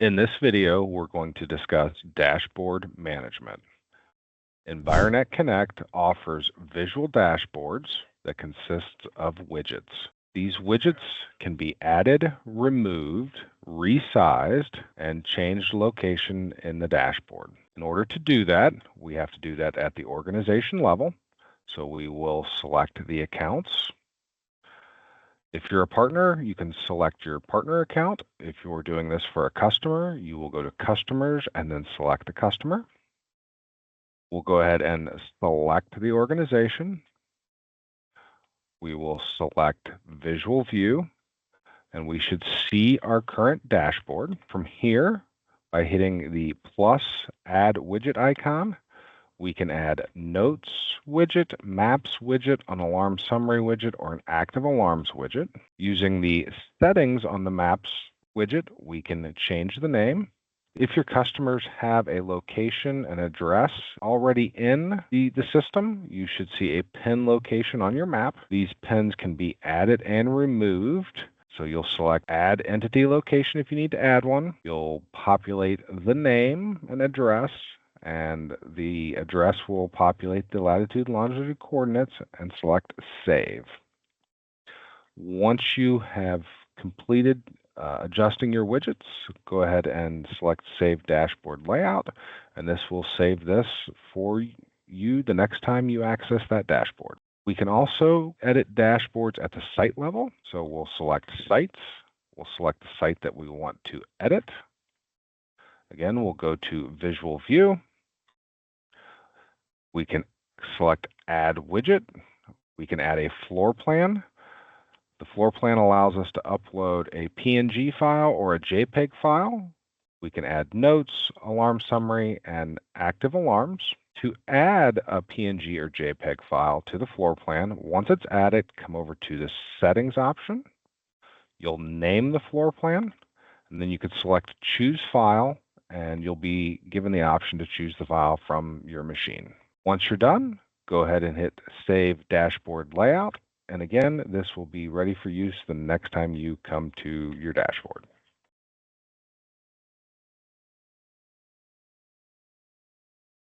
In this video, we're going to discuss dashboard management. Environet Connect offers visual dashboards that consist of widgets. These widgets can be added, removed, resized, and changed location in the dashboard. In order to do that, we have to do that at the organization level. So we will select the accounts. If you're a partner, you can select your partner account. If you're doing this for a customer, you will go to customers and then select the customer. We'll go ahead and select the organization. We will select visual view, and we should see our current dashboard. From here, by hitting the plus add widget icon, we can add notes widget, maps widget, an alarm summary widget, or an active alarms widget. Using the settings on the maps widget, we can change the name. If your customers have a location and address already in the system, you should see a pin location on your map. These pins can be added and removed. So you'll select add entity location if you need to add one. You'll populate the name and address, and the address will populate the latitude and longitude coordinates, and select save. Once you have completed adjusting your widgets, go ahead and select Save Dashboard Layout, and this will save this for you the next time you access that dashboard. We can also edit dashboards at the site level, so we'll select Sites. We'll select the site that we want to edit. Again, we'll go to Visual View. We can select Add Widget. We can add a floor plan. The floor plan allows us to upload a PNG file or a JPEG file. We can add notes, alarm summary, and active alarms. To add a PNG or JPEG file to the floor plan, once it's added, come over to the Settings option. You'll name the floor plan, and then you can select Choose File, and you'll be given the option to choose the file from your machine. Once you're done, go ahead and hit Save Dashboard Layout. And again, this will be ready for use the next time you come to your dashboard.